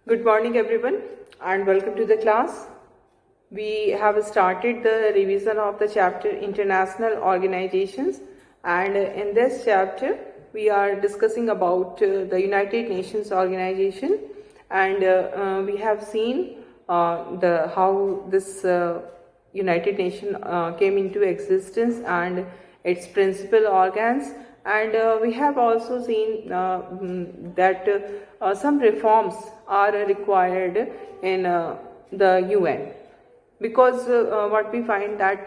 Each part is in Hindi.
Good morning everyone and welcome to the class. We have started the revision of the chapter International Organizations, and in this chapter we are discussing about the United Nations Organization, and we have seen how this United Nations came into existence and its principal organs, and we have also seen that some reforms are required in the UN, because what we find that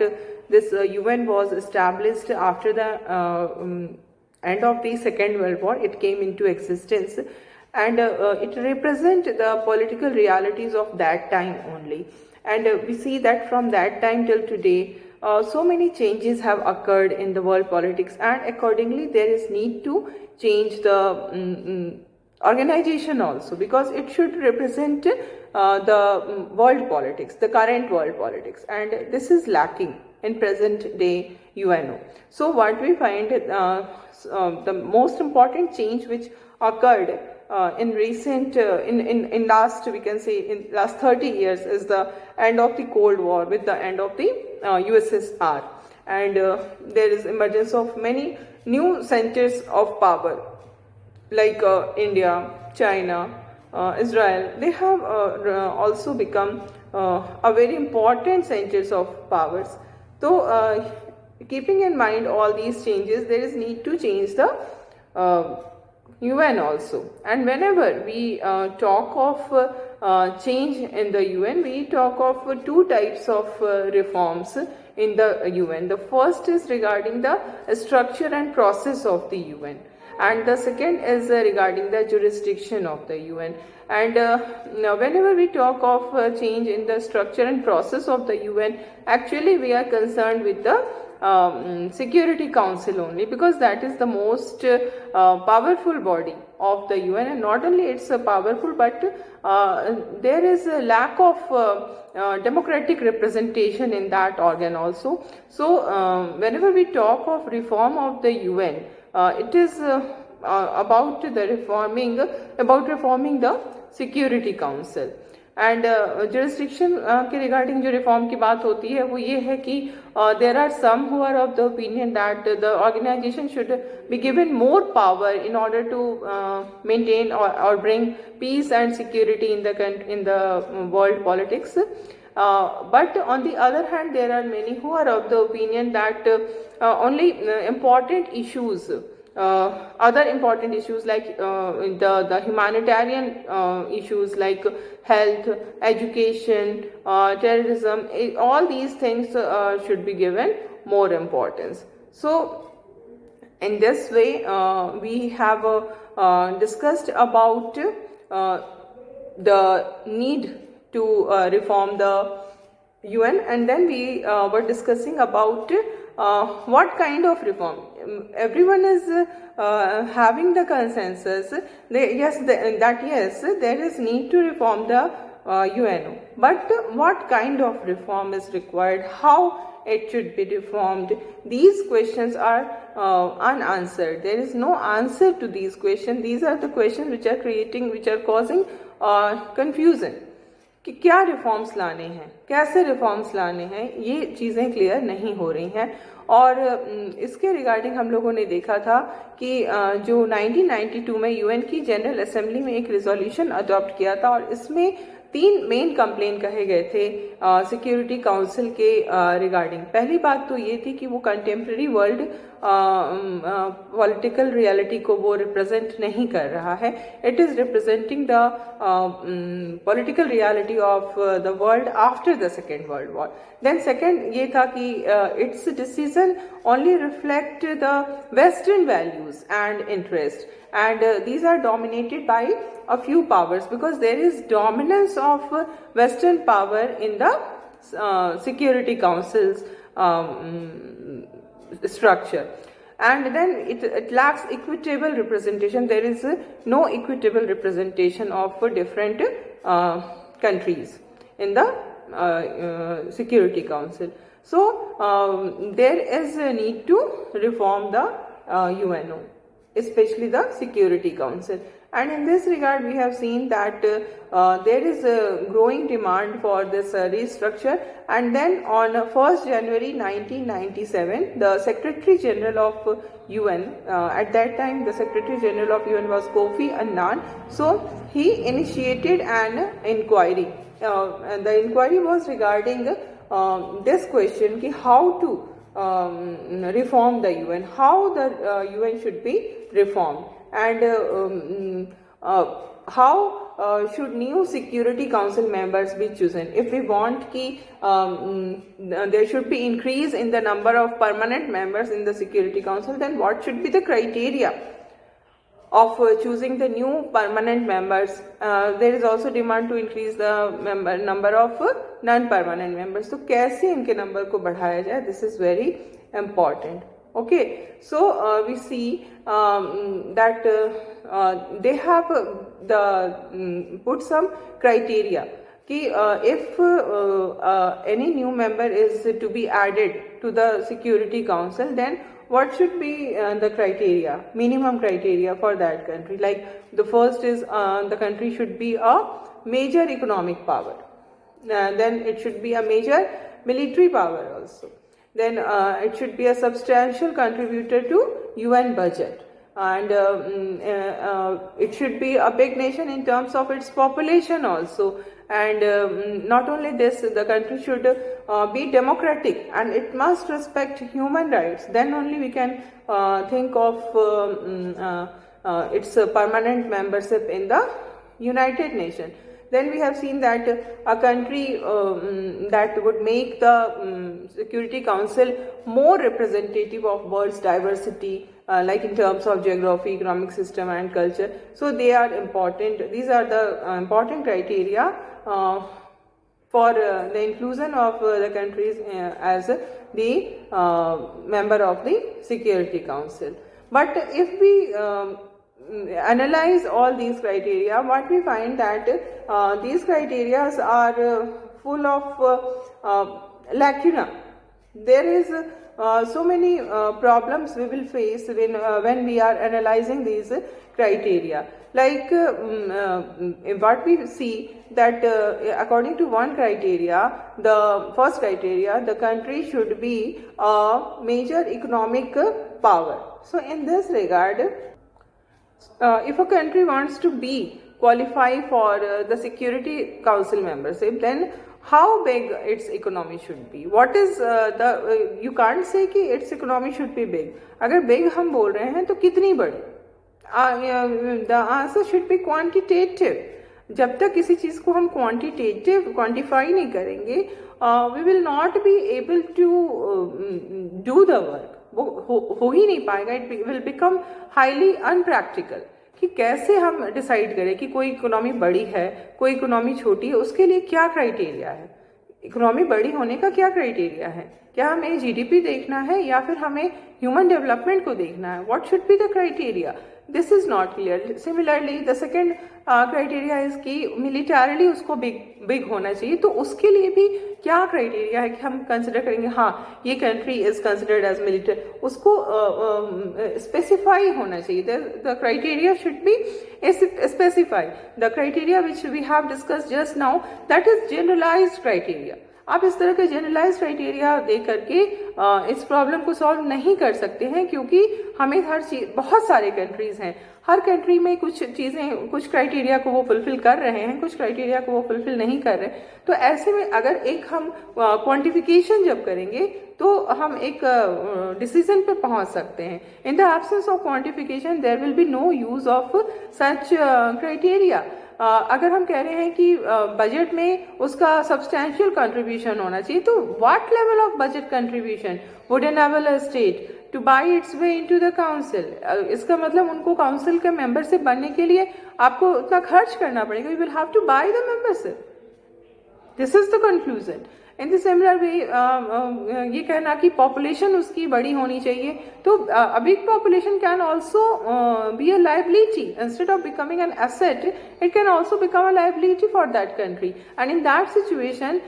this UN was established after the end of the Second World War. It came into existence, and it represents the political realities of that time only. And we see that from that time till today, so many changes have occurred in the world politics, and accordingly there is need to change the organization also, because it should represent the world politics, the current world politics, and this is lacking in present day UNO. So what we find, the most important change which occurred in recent in last, we can say in last 30 years, is the end of the Cold War with the end of the USSR, and there is emergence of many new centers of power like India, China, Israel. They have also become a very important centers of powers. So keeping in mind all these changes, there is need to change the UN also. And whenever we talk of change in the UN, we talk of two types of reforms in the UN. The first is regarding the structure and process of the UN, and the second is regarding the jurisdiction of the UN. And now whenever we talk of change in the structure and process of the UN, actually we are concerned with the Security Council only, because that is the most powerful body of the UN, and not only it's powerful, but there is a lack of democratic representation in that organ also. So whenever we talk of reform of the UN, it is about reforming the Security Council. And jurisdiction के रिगार्डिंग जो रिफॉर्म की बात होती है वो ये है कि there are some who are of the opinion that the organization should be given more power in order to maintain और bring peace and security in the world politics. But on the other hand, there are many who are of the opinion that only important issues, other important issues like the humanitarian issues like health, education, terrorism, all these things should be given more importance. So in this way we have discussed about the need to reform the UN, and then we were discussing about what kind of reform. Everyone is having the consensus that yes, there is need to reform the UNO, but what kind of reform is required, how it should be reformed, these questions are unanswered. There is no answer to these questions. These are the questions which are causing confusion कि क्या रिफॉर्म्स लाने हैं, कैसे रिफॉर्म्स लाने हैं, ये चीज़ें क्लियर नहीं हो रही हैं. और इसके रिगार्डिंग हम लोगों ने देखा था कि जो 1992 में यूएन की जनरल असेंबली में एक रिजोल्यूशन अडॉप्ट किया था, और इसमें 3 मेन कंप्लेन कहे गए थे सिक्योरिटी काउंसिल के रिगार्डिंग. पहली बात तो ये थी कि वो कंटेम्प्रेरी वर्ल्ड पॉलिटिकल रियलिटी को वो रिप्रेजेंट नहीं कर रहा है. It is representing the political reality of the world after the second world war. Then second ये था कि it's decision only reflect the western values and interest, and these are dominated by a few powers, because there is dominance of Western power in the Security Council's structure, and then it lacks equitable representation. There is no equitable representation of different countries in the Security Council. So there is a need to reform the UNO, especially the Security Council. And in this regard, we have seen that there is a growing demand for this restructure. And then on 1st January 1997, the Secretary General of UN, at that time the Secretary General of UN was Kofi Annan, so he initiated an inquiry. And the inquiry was regarding this question, ki how to reform the UN, how the UN should be reformed, and how should new Security Council members be chosen. If we want ki there should be increase in the number of permanent members in the Security Council, then what should be the criteria of choosing the new permanent members? There is also demand to increase the number of non-permanent members. So कैसे इनके number को बढ़ाया जाए? This is very important. Okay, so we see that they have put some criteria कि if any new member is to be added to the Security Council, then what should be the criteria, minimum criteria for that country? Like the first is the country should be a major economic power, then it should be a major military power also, then it should be a substantial contributor to UN budget, and it should be a big nation in terms of its population also. And not only this, the country should be democratic and it must respect human rights. Then only we can think of its permanent membership in the United Nations. Then we have seen that a country that would make the Security Council more representative of world's diversity, like in terms of geography, economic system and culture. So they are important. These are the important criteria for the inclusion of the countries as the member of the Security Council. But if we analyze all these criteria, what we find that these criteria are full of lacuna. There is so many problems we will face when we are analyzing these criteria. Like what we see that according to one criteria, the first criteria, the country should be a major economic power. So in this regard, if a country wants to qualify for the Security Council membership, then how big its economy should be? What is you can't say कि its economy should be big. अगर big हम बोल रहे हैं तो कितनी बड़ी? The answer should be quantitative. जब तक किसी चीज को हम quantify नहीं करेंगे, we will not be able to do the work. वो हो ही नहीं पाएगा. It will become highly unpractical. कि कैसे हम डिसाइड करें कि कोई इकोनॉमी बड़ी है, कोई इकोनॉमी छोटी है, उसके लिए क्या क्राइटेरिया है? इकोनॉमी बड़ी होने का क्या क्राइटेरिया है? क्या हमें जीडीपी देखना है या फिर हमें ह्यूमन डेवलपमेंट को देखना है? What should be the criteria? This is not clear. Similarly the second criteria is कि मिलिटरीली उसको बिग होना चाहिए. तो उसके लिए भी क्या क्राइटेरिया है कि हम कंसिडर करेंगे हाँ ये country is considered as military? उसको स्पेसिफाई होना चाहिए. The criteria should be specify. The criteria which we have discussed just now, that is generalised criteria. आप इस तरह के जनरलाइज क्राइटेरिया दे करके इस प्रॉब्लम को सॉल्व नहीं कर सकते हैं, क्योंकि हमें हर चीज, बहुत सारे कंट्रीज हैं, हर कंट्री में कुछ चीजें, कुछ क्राइटेरिया को वो फुलफिल कर रहे हैं, कुछ क्राइटेरिया को वो फुलफिल नहीं कर रहे. तो ऐसे में अगर एक हम क्वांटिफिकेशन जब करेंगे तो हम एक डिसीजन पे पहुंच सकते हैं. In the absence of quantification there will be no use of such criteria. अगर हम कह रहे हैं कि बजट में उसका सब्सटैंशियल कंट्रीब्यूशन होना चाहिए, तो what level of budget contribution would enable a state two by its way into the council? इसका मतलब उनको काउंसिल के मेंबरशिप बनने के लिए आपको उतना खर्च करना पड़ेगा. You will have two by the membership. This is the conclusion. In the similar way ये कहना कि पॉपुलेशन उसकी बड़ी होनी चाहिए, तो a big population can also be a liability. Instead of becoming an asset, it can also become a liability for that country. And in that situation,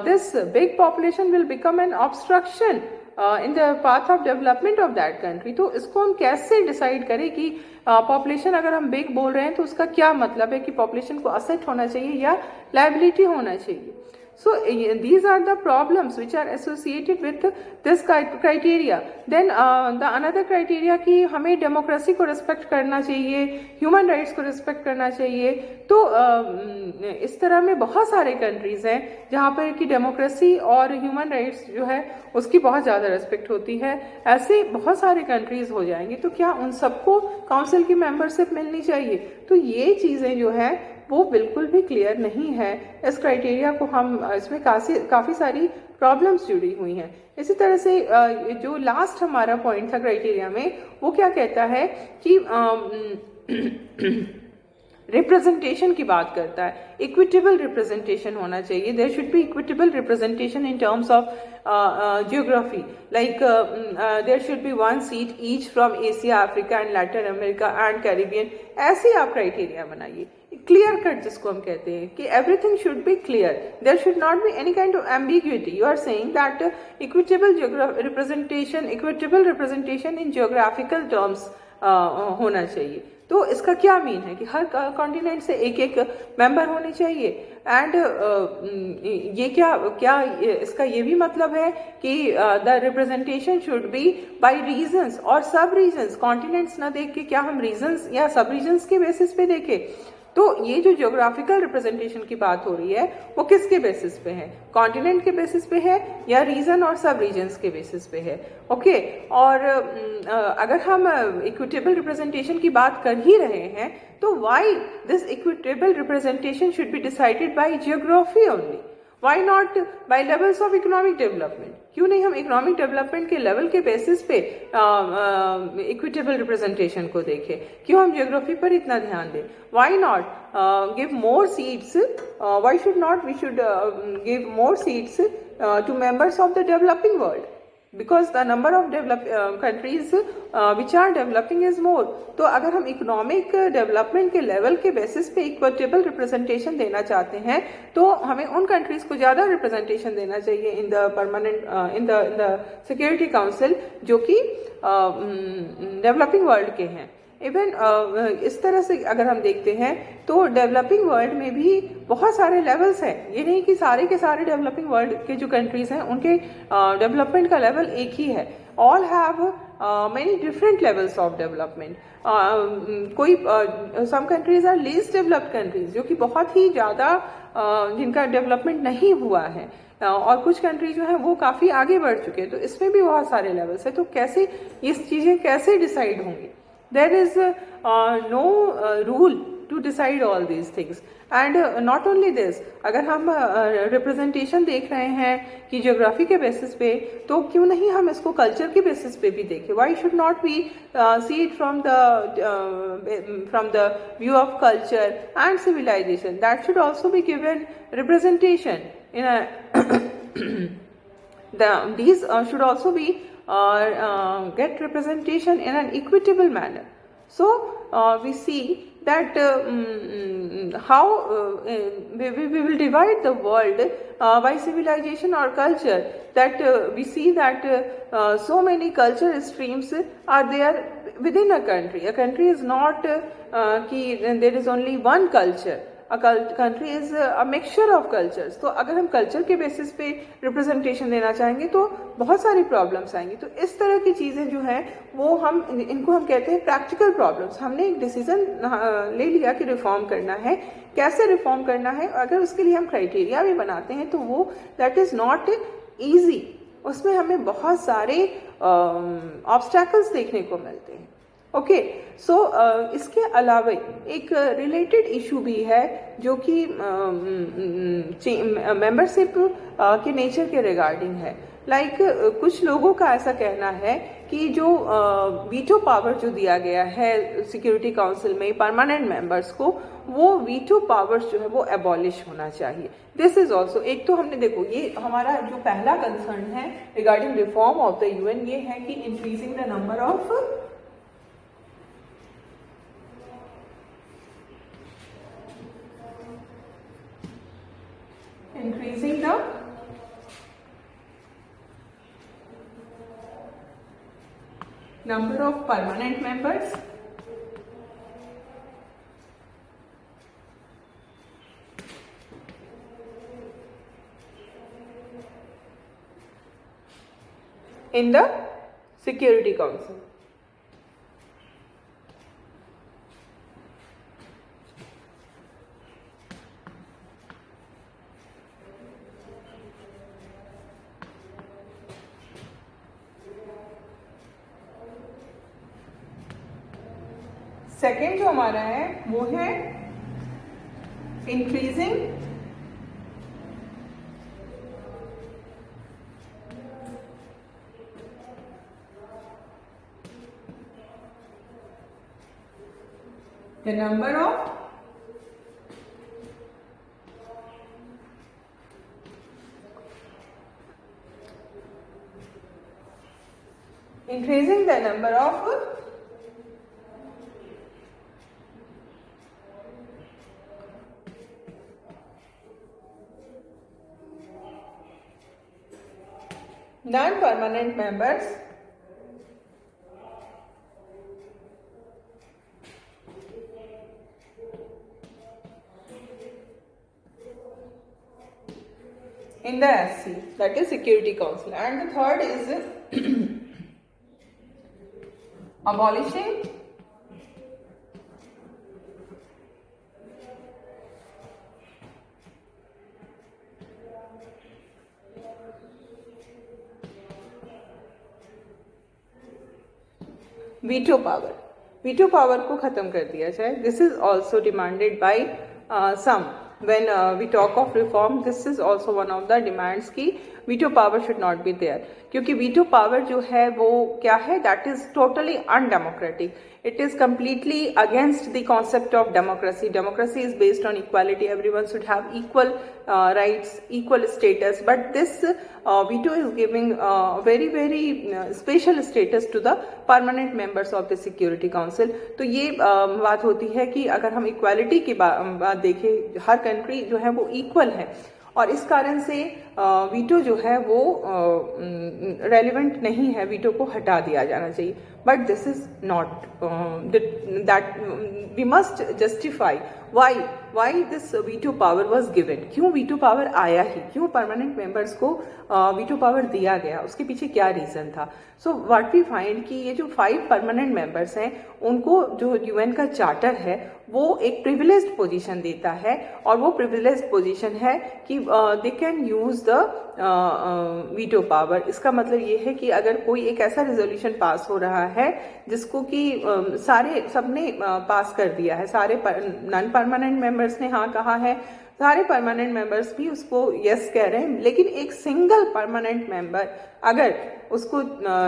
this big population will become an obstruction in the path of development of that country. तो इसको हम कैसे डिसाइड करें कि पॉपुलेशन अगर हम बिग बोल रहे हैं तो उसका क्या मतलब है कि पॉपुलेशन को असेट होना चाहिए या लायबिलिटी होना चाहिए। So these are the problems which are associated with this criteria. Then the another criteria कि हमें डेमोक्रेसी को रिस्पेक्ट करना चाहिए, ह्यूमन राइट्स को रिस्पेक्ट करना चाहिए। तो इस तरह में बहुत सारे कंट्रीज हैं जहाँ पर कि डेमोक्रेसी और ह्यूमन राइट्स जो है उसकी बहुत ज़्यादा रिस्पेक्ट होती है। ऐसे बहुत सारे कंट्रीज हो जाएंगे, तो क्या उन सबको काउंसिल की मेंबरशिप मिलनी चाहिए? तो ये चीज़ें जो है वो बिल्कुल भी क्लियर नहीं है। इस क्राइटेरिया को हम इसमें काफ़ी सारी प्रॉब्लम्स जुड़ी हुई हैं। इसी तरह से जो लास्ट हमारा पॉइंट था क्राइटेरिया में, वो क्या कहता है कि रिप्रेजेंटेशन की बात करता है। इक्विटेबल रिप्रेजेंटेशन होना चाहिए। There should be equitable representation in terms of geography, like there should be one seat each from Asia, Africa and Latin America and Caribbean। ऐसे आप क्राइटेरिया बनाइए, क्लियर कट जिसको हम कहते हैं कि everything should be clear, there should not be any kind of ambiguity। You are saying that equitable representation in geographical terms होना चाहिए। तो इसका क्या मीन है कि हर कॉन्टिनेंट से एक एक मेंबर होने चाहिए। एंड ये क्या इसका ये भी मतलब है कि the representation should be by regions और सब रीजन्स। कॉन्टिनेंट्स ना देख के क्या हम रीजन्स या सब रीजन्स के बेसिस पे देखें? तो ये जो ज्योग्राफिकल रिप्रेजेंटेशन की बात हो रही है वो किसके बेसिस पे है? कॉन्टिनेंट के बेसिस पे है या रीजन और सब रीजन्स के बेसिस पे है? ओके। और अगर हम इक्विटेबल रिप्रेजेंटेशन की बात कर ही रहे हैं तो why this equitable representation should be decided by geography only? Why not by levels of economic development? क्यों नहीं हम इकोनॉमिक डेवलपमेंट के लेवल के बेसिस पे इक्विटेबल रिप्रेजेंटेशन को देखें? क्यों हम जियोग्राफी पर इतना ध्यान दें? Why not give more seats? Why should not we should give more seats to members of the developing world? Because the number of countries which are developing is more. तो अगर हम इकोनॉमिक डेवलपमेंट के लेवल के बेसिस पे इक्विटेबल रिप्रेजेंटेशन देना चाहते हैं तो हमें उन कंट्रीज को ज्यादा रिप्रेजेंटेशन देना चाहिए in the permanent in the security council जो कि डेवलपिंग वर्ल्ड के हैं। इवन इस तरह से अगर हम देखते हैं तो डेवलपिंग वर्ल्ड में भी बहुत सारे लेवल्स हैं। ये नहीं कि सारे के सारे डेवलपिंग वर्ल्ड के जो कंट्रीज हैं उनके डेवलपमेंट का लेवल एक ही है। All have many different levels of development. कोई some countries are least developed countries जो कि बहुत ही ज़्यादा जिनका डेवलपमेंट नहीं हुआ है, और कुछ कंट्री जो है वो काफ़ी आगे बढ़ चुके हैं। तो इसमें भी बहुत सारे लेवल्स है। तो कैसे ये चीज़ें कैसे डिसाइड होंगी? There is no rule to decide all these things। and not only this, अगर हम रिप्रेजेंटेशन देख रहे हैं कि ज्योग्राफी के बेसिस पे, तो क्यों नहीं हम इसको कल्चर के बेसिस पे भी देखें? Why should not be see it from the view of culture and civilisation? That should also be given representation in these should also be get representation in an equitable manner। So we see that how we will divide the world by civilization or culture, that we see that so many culture streams are there within a country। A country is not there is only one culture। A country is a mixture of cultures। तो अगर हम कल्चर के बेसिस पे रिप्रेजेंटेशन देना चाहेंगे तो बहुत सारी प्रॉब्लम्स आएंगी। तो इस तरह की चीज़ें जो हैं वो इनको हम कहते हैं प्रैक्टिकल प्रॉब्लम्स। हमने एक डिसीजन ले लिया कि रिफॉर्म करना है, कैसे रिफॉर्म करना है, अगर उसके लिए हम क्राइटेरिया भी बनाते हैं तो वो दैट इज़ नॉट ईजी। उसमें हमें बहुत सारे ऑब्स्टैकल्स देखने को मिलते हैं। ओके। सो इसके अलावा एक रिलेटेड इशू भी है जो कि मेंबरशिप के नेचर के रिगार्डिंग है। लाइक कुछ लोगों का ऐसा कहना है कि जो वीटो पावर जो दिया गया है सिक्योरिटी काउंसिल में परमानेंट मेंबर्स को, वो वीटो पावर्स जो है वो एबॉलिश होना चाहिए। दिस इज ऑल्सो एक, तो हमने देखो ये हमारा जो पहला कंसर्न है regarding reform of the UN, ये है कि increasing the number of number of permanent members, in the Security Council. Second जो हमारा है वो है increasing the number of increasing the number of non-permanent members in the SC, that is Security Council. And the third is abolishing veto power. Veto power को खत्म कर दिया जाए. This is also demanded by some. when we talk of reform, this is also one of the demands की veto power should not be there. क्योंकि veto power जो है वो क्या है, that is totally undemocratic. It is completely against the concept of democracy. Democracy is based on equality. Everyone should have equal rights, equal status. But this veto is giving very special status to the permanent members of the Security Council. तो ये बात होती है कि अगर हम equality की बात देखें, हर कंट्री जो है वो इक्वल है और इस कारण से वीटो जो है वो रेलिवेंट नहीं है, वीटो को हटा दिया जाना चाहिए. But this is not that we must justify why this veto power was given. क्यों वीटो पावर आया ही, क्यों परमानेंट मेंबर्स को वीटो पावर दिया गया, उसके पीछे क्या रीजन था. सो व्हाट वी फाइंड कि ये जो 5 परमानेंट मेंबर्स हैं उनको जो यूएन का चार्टर है वो एक प्रिविलेज्ड पोजीशन देता है और वो प्रिविलेज्ड पोजीशन है कि they can use the veto power. इसका मतलब ये है कि अगर कोई एक ऐसा रेजोल्यूशन पास हो रहा है जिसको कि सबने पास कर दिया है, सारे नॉन परमानेंट मेंबर्स ने हाँ कहा है, सारे परमानेंट मेंबर्स भी उसको यस कह रहे हैं, लेकिन एक सिंगल परमानेंट मेंबर अगर उसको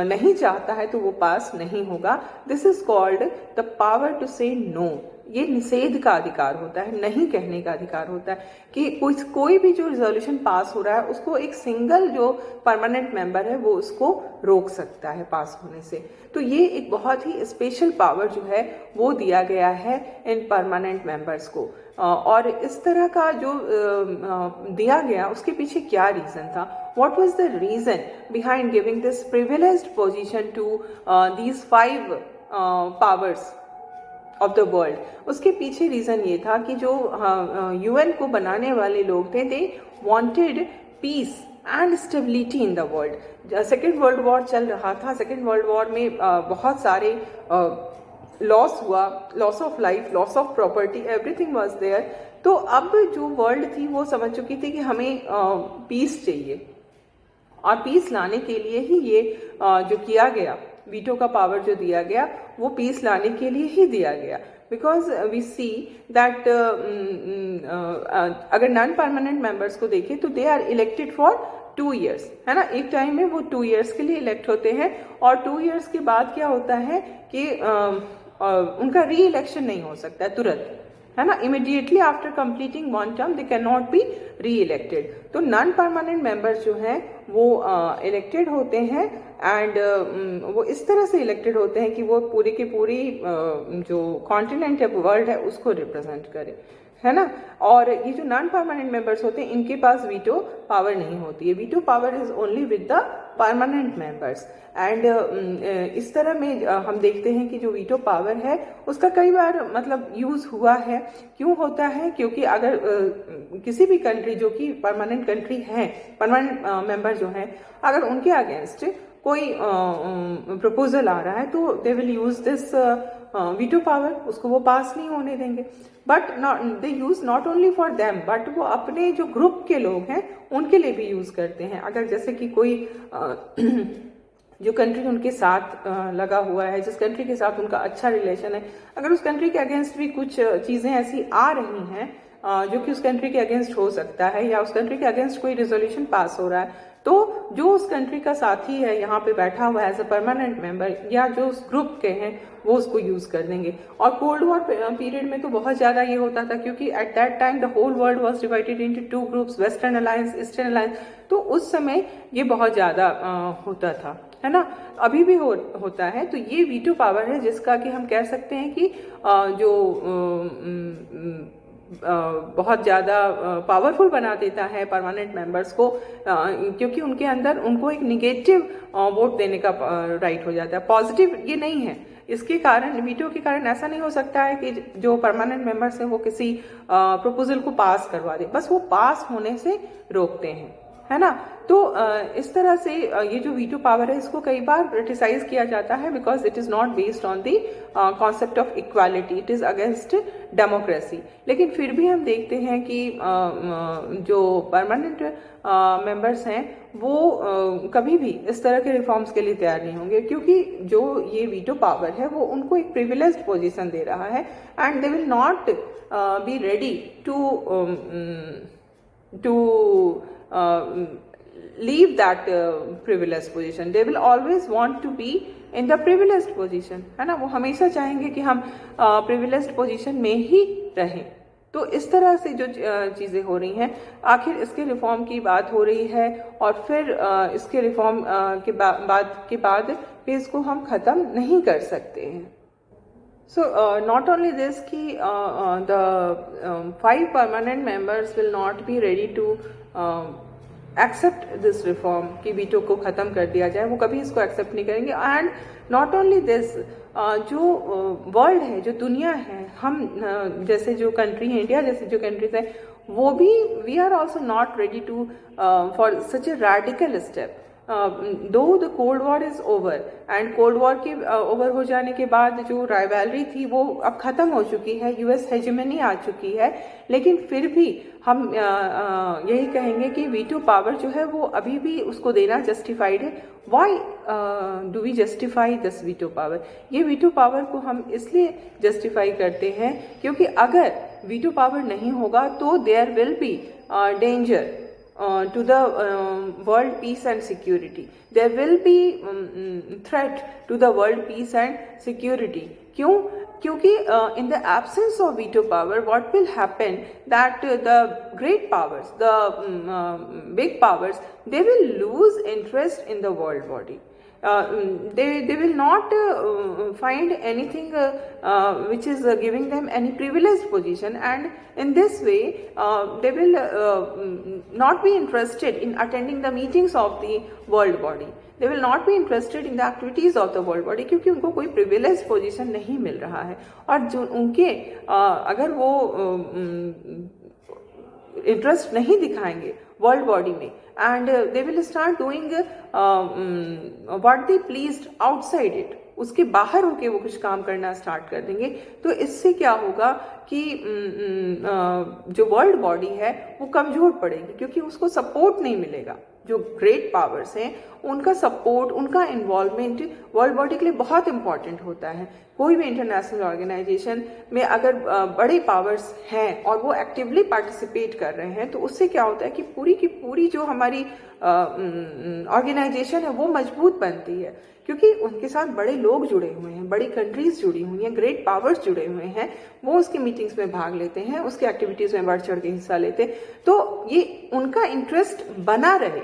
नहीं चाहता है तो वो पास नहीं होगा. This is called the power to say no. ये निषेध का अधिकार होता है, नहीं कहने का अधिकार होता है कि कोई भी जो रिजोल्यूशन पास हो रहा है उसको एक सिंगल जो परमानेंट मेंबर है वो उसको रोक सकता है पास होने से. तो ये एक बहुत ही स्पेशल पावर जो है वो दिया गया है इन परमानेंट मेंबर्स को. और इस तरह का जो दिया गया उसके पीछे क्या रीजन था, what was the reason behind giving this privileged position to these 5 powers of the world. उसके पीछे रीजन ये था कि जो यूएन को बनाने वाले लोग थे, they wanted peace and stability in the world. Second world war चल रहा था. सेकेंड वर्ल्ड वॉर में बहुत सारे लॉस हुआ, loss of life, loss of property, everything was there. तो अब जो वर्ल्ड थी वो समझ चुकी थी कि हमें पीस चाहिए और पीस लाने के लिए ही ये जो किया गया, वीटो का पावर जो दिया गया वो पीस लाने के लिए ही दिया गया. बिकॉज वी सी दैट अगर नॉन परमानेंट मेंबर्स को देखें तो they are elected for 2 years, है ना. एक टाइम में वो 2 years के लिए इलेक्ट होते हैं और 2 years के बाद क्या होता है कि उनका री इलेक्शन नहीं हो सकता है तुरंत, है ना. Immediately after completing 1 term they can not be री इलेक्टेड. तो नॉन परमानेंट मेंबर्स जो हैं वो इलेक्टेड होते हैं एंड वो इस तरह से इलेक्टेड होते हैं कि वो पूरी की पूरी जो कॉन्टिनेंट है, वर्ल्ड है, उसको रिप्रेजेंट करे, है ना। और ये जो नॉन परमानेंट मेंबर्स होते हैं इनके पास वीटो पावर नहीं होती है, veto power is only with the permanent members. And इस तरह में हम देखते हैं कि जो वीटो पावर है उसका कई बार मतलब यूज हुआ है। क्यों होता है? क्योंकि अगर किसी भी कंट्री जो कि परमानेंट कंट्री है, परमानेंट मेंबर जो है, अगर उनके अगेंस्ट कोई प्रपोजल आ रहा है तो they will use this veto power, उसको वो पास नहीं होने देंगे। But they use not only for them, but वो अपने जो ग्रुप के लोग हैं उनके लिए भी यूज करते हैं। अगर जैसे कि कोई जो कंट्री उनके साथ लगा हुआ है, जिस कंट्री के साथ उनका अच्छा रिलेशन है, अगर उस कंट्री के अगेंस्ट भी कुछ चीजें ऐसी आ रही हैं जो कि उस कंट्री के अगेंस्ट हो सकता है, या उस कंट्री के अगेंस्ट कोई रेजोल्यूशन पास हो रहा है, तो जो उस कंट्री का साथी है यहाँ पे बैठा हुआ है एज अ परमानेंट मेंबर, या जो उस ग्रुप के हैं, वो उसको यूज कर देंगे। और कोल्ड वॉर पीरियड में तो बहुत ज्यादा ये होता था, क्योंकि at that time the whole world was divided into two groups, western alliance, eastern alliance. तो उस समय ये बहुत ज्यादा होता था, है ना। अभी भी होता है। तो ये वीटो पावर है जिसका कि हम कह सकते हैं कि जो बहुत ज़्यादा पावरफुल बना देता है परमानेंट मेंबर्स को, क्योंकि उनके अंदर उनको एक निगेटिव वोट देने का राइट हो जाता है, पॉजिटिव ये नहीं है। इसके कारण, वीटो के कारण ऐसा नहीं हो सकता है कि जो परमानेंट मेंबर्स हैं वो किसी प्रपोजल को पास करवा दे, बस वो पास होने से रोकते हैं, है ना। तो इस तरह से ये जो वीटो पावर है इसको कई बार क्रिटिसाइज किया जाता है, because it is not based on the concept of equality, it is against democracy. लेकिन फिर भी हम देखते हैं कि जो परमानेंट मेंबर्स हैं वो कभी भी इस तरह के रिफॉर्म्स के लिए तैयार नहीं होंगे, क्योंकि जो ये वीटो पावर है वो उनको एक प्रिविलेज्ड पोजीशन दे रहा है, and they will not be ready to leave that privileged position. They will always want to be in the privileged position, है ना। वो हमेशा चाहेंगे कि हम privileged position में ही रहें। तो इस तरह से जो चीज़ें हो रही हैं, आखिर इसके रिफॉर्म की बात हो रही है, और फिर इसके रिफॉर्म के बाद भी इसको हम ख़त्म नहीं कर सकते हैं। So not only this कि the 5 permanent members will not be ready to accept this reform कि वीटो को ख़त्म कर दिया जाए, वो कभी इसको एक्सेप्ट नहीं करेंगे। एंड नॉट ओनली दिस, जो वर्ल्ड है, जो दुनिया है, हम जैसे जो कंट्री है, इंडिया जैसे जो कंट्रीज है, वो भी we are also not ready to for such a radical step. Though the cold war is over, and cold war के ओवर हो जाने के बाद जो राइवलरी थी वो अब खत्म हो चुकी है, यूएस हेजेमनी आ चुकी है, लेकिन फिर भी हम यही कहेंगे कि वीटो पावर जो है वो अभी भी उसको देना जस्टिफाइड है। Why do we justify this veto power? ये वीटो पावर को हम इसलिए जस्टिफाई करते हैं क्योंकि अगर वीटो पावर नहीं होगा तो there will be danger to the world peace and security. There will be threat to the world peace and security. क्यों? क्योंकि in the absence of veto power, what will happen that the great powers, the big powers, they will lose interest in the world body. They will not find anything which is giving them any privileged position, and in this way they will not be interested in attending the meetings of the world body. They will not be interested in the activities of the world body, क्योंकि उनको कोई privileged position नहीं मिल रहा है। और जो उनके अगर वो इंटरेस्ट नहीं दिखाएंगे वर्ल्ड बॉडी में, and they will start doing what they pleased outside it, उसके बाहर होके वो कुछ काम करना स्टार्ट कर देंगे। तो इससे क्या होगा कि जो वर्ल्ड बॉडी है वो कमजोर पड़ेगी, क्योंकि उसको सपोर्ट नहीं मिलेगा। जो ग्रेट पावर्स हैं उनका सपोर्ट, उनका इन्वॉल्वमेंट वर्ल्ड बॉडी के लिए बहुत इंपॉर्टेंट होता है। कोई भी इंटरनेशनल ऑर्गेनाइजेशन में अगर बड़े पावर्स हैं और वो एक्टिवली पार्टिसिपेट कर रहे हैं, तो उससे क्या होता है कि पूरी की पूरी जो हमारी ऑर्गेनाइजेशन है वो मजबूत बनती है, क्योंकि उनके साथ बड़े लोग जुड़े हुए हैं, बड़ी कंट्रीज जुड़ी हुई हैं, ग्रेट पावर्स जुड़े हुए हैं, वो उसकी मीटिंग्स में भाग लेते हैं, उसकी एक्टिविटीज में बढ़ चढ़ के हिस्सा लेते हैं। तो ये उनका इंटरेस्ट बना रहे,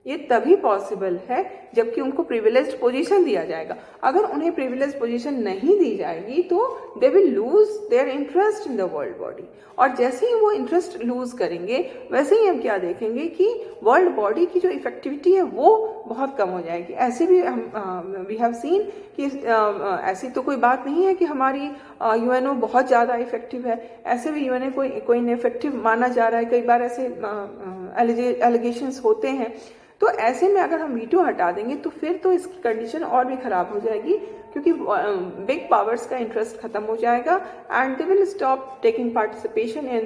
ये तभी पॉसिबल है जबकि उनको प्रिविलेज्ड पोजीशन दिया जाएगा। अगर उन्हें प्रिविलेज्ड पोजीशन नहीं दी जाएगी तो they will lose their interest in the world body, और जैसे ही वो इंटरेस्ट लूज करेंगे वैसे ही हम क्या देखेंगे कि वर्ल्ड बॉडी की जो इफेक्टिविटी है वो बहुत कम हो जाएगी। ऐसे भी हम वी हैव सीन कि ऐसी तो कोई बात नहीं है कि हमारी यूएनओ बहुत ज़्यादा इफेक्टिव है, ऐसे भी यूएनओ कोई इनइफेक्टिव माना जा रहा है। कई बार ऐसे एलिगेशंस होते हैं, तो ऐसे में अगर हम वीटो हटा देंगे तो फिर तो इसकी कंडीशन और भी खराब हो जाएगी, क्योंकि बिग पावर्स का इंटरेस्ट खत्म हो जाएगा and they will stop taking participation in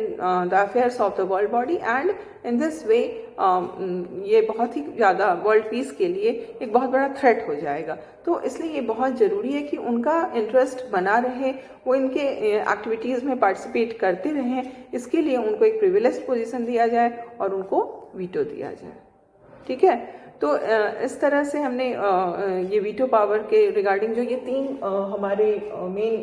the affairs of the world body, and in this way ये बहुत ही ज़्यादा वर्ल्ड पीस के लिए एक बहुत बड़ा थ्रेट हो जाएगा। तो इसलिए ये बहुत ज़रूरी है कि उनका इंटरेस्ट बना रहे, वो इनके एक्टिविटीज़ में पार्टिसिपेट करते रहें। इसके लिए उनको एक प्रिविलेज्ड पोजीशन दिया जाए और उनको वीटो दिया जाए। ठीक है, तो इस तरह से हमने ये वीटो पावर के रिगार्डिंग जो ये तीन हमारे मेन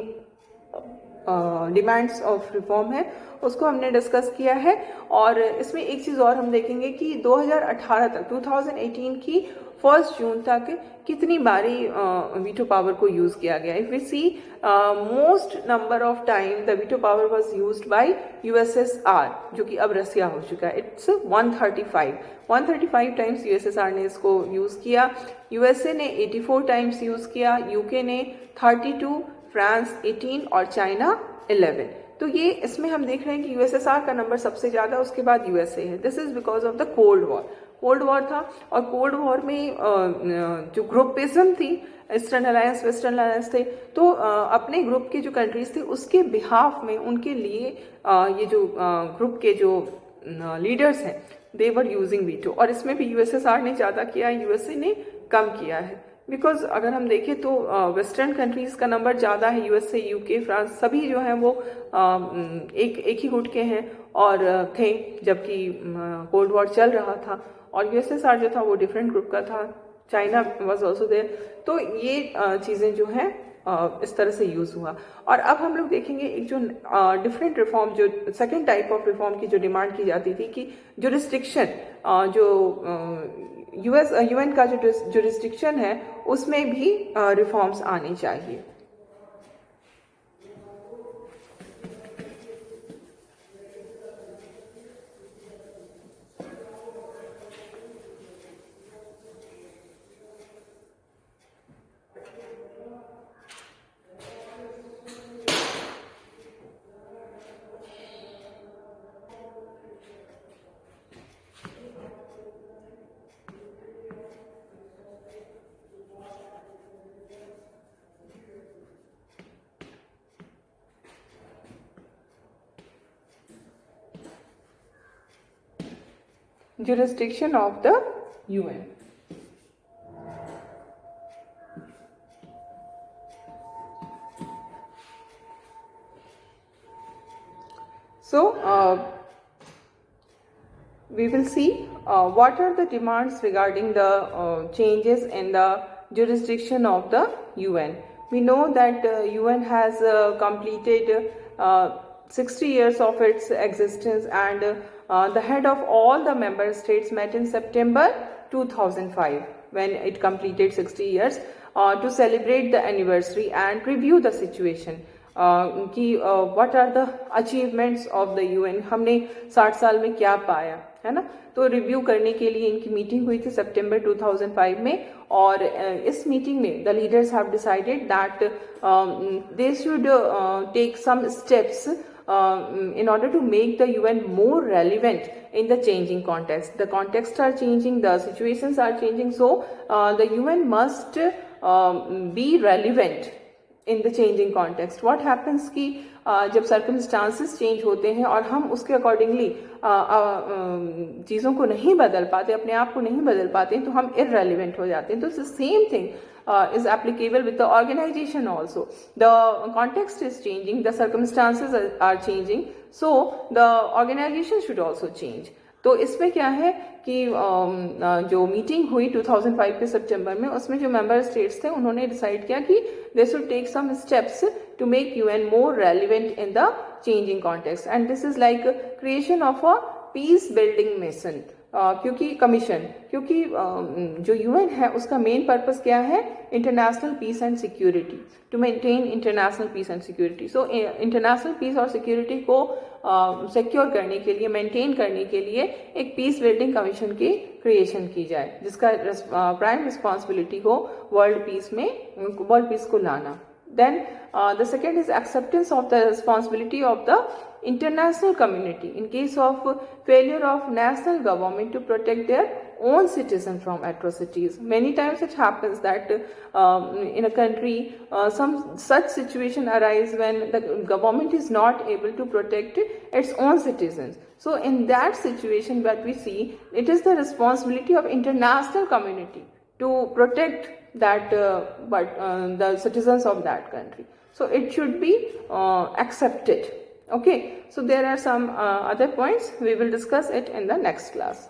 डिमांड्स ऑफ रिफॉर्म है उसको हमने डिस्कस किया है। और इसमें एक चीज़ और हम देखेंगे कि 2018 तक 2018 की 1 जून तक कितनी बारी वीटो पावर को यूज किया गया। If we see most number of time the veto power was used by USSR, जो कि अब रसिया हो चुका है। इट्स 135 टाइम्स यूएसएसआर ने इसको यूज किया, यूएसए ने 84 टाइम्स यूज किया, यूके ने 32, फ्रांस 18 और चाइना 11। तो ये इसमें हम देख रहे हैं कि यूएसएसआर का नंबर सबसे ज्यादा, उसके बाद यूएसए है। This is because of the cold war था, और कोल्ड वॉर में जो ग्रुपिज्म थी, ईस्टर्न अलायंस वेस्टर्न अलायंस थे, तो अपने ग्रुप के जो कंट्रीज थे उसके बिहाफ में उनके लिए ये जो ग्रुप के जो लीडर्स हैं दे वर यूजिंग वीटो, और इसमें भी यूएसएसआर ने ज़्यादा किया, यूएसए ने कम किया है। बिकॉज अगर हम देखें तो वेस्टर्न कंट्रीज का नंबर ज़्यादा है, यूएसए यूके फ्रांस सभी जो हैं वो एक ही गुट के हैं और थे जबकि कोल्ड वॉर चल रहा था, और यूएसएसआर जो था वो डिफरेंट ग्रुप का था, चाइना वाज आल्सो देयर। तो ये चीज़ें जो हैं इस तरह से यूज हुआ। और अब हम लोग देखेंगे एक जो डिफरेंट रिफॉर्म, जो सेकेंड टाइप ऑफ रिफॉर्म की जो डिमांड की जाती थी कि जुरिस्डिक्शन जो यूएन का जो जुरिस्डिक्शन है उसमें भी रिफॉर्म्स आने चाहिए। Jurisdiction of the UN. So we will see what are the demands regarding the changes in the jurisdiction of the UN. We know that UN has completed 60 years of its existence, and the head of all the member states met in September 2005 when it completed 60 years to celebrate the anniversary and review the situation कि what are the achievements of the UN, हमने 60 साल में क्या पाया है ना। तो रिव्यू करने के लिए इनकी मीटिंग हुई थी सितंबर 2005 में, और इस मीटिंग में the leaders have decided that they should take some steps in order to make the UN more relevant in the changing context. The contexts are changing, the situations are changing, so the UN must be relevant in the changing context. What happens कि जब circumstances change होते हैं और हम उसके accordingly चीज़ों को नहीं बदल पाते, अपने आप को नहीं बदल पाते हैं, तो हम irrelevant हो जाते हैं। तो it's the same thing is applicable with the organization also. The context is changing, the circumstances are changing, so the organization should also change. तो इसमें क्या है कि जो मीटिंग हुई 2005 के सितंबर में, उसमें जो मेंबर स्टेट्स थे उन्होंने डिसाइड किया कि they should take some steps to make UN more relevant in the changing context, and this is like creation of a peace building mission. क्योंकि कमीशन, क्योंकि जो यूएन है उसका मेन पर्पस क्या है, international peace and security, to maintain international peace and security. So international peace और सिक्योरिटी को सिक्योर करने के लिए, मेंटेन करने के लिए एक पीस बिल्डिंग कमीशन की क्रिएशन की जाए, जिसका प्राइम रिस्पॉन्सिबिलिटी हो वर्ल्ड पीस को लाना। Then the second is acceptance of the responsibility of the international community in case of failure of national government to protect their own citizens from atrocities. Many times it happens that in a country some such situation arise when the government is not able to protect its own citizens. So in that situation, what we see, it is the responsibility of international community to protect that the citizens of that country. So it should be accepted. Okay, so there are some other points, we will discuss it in the next class.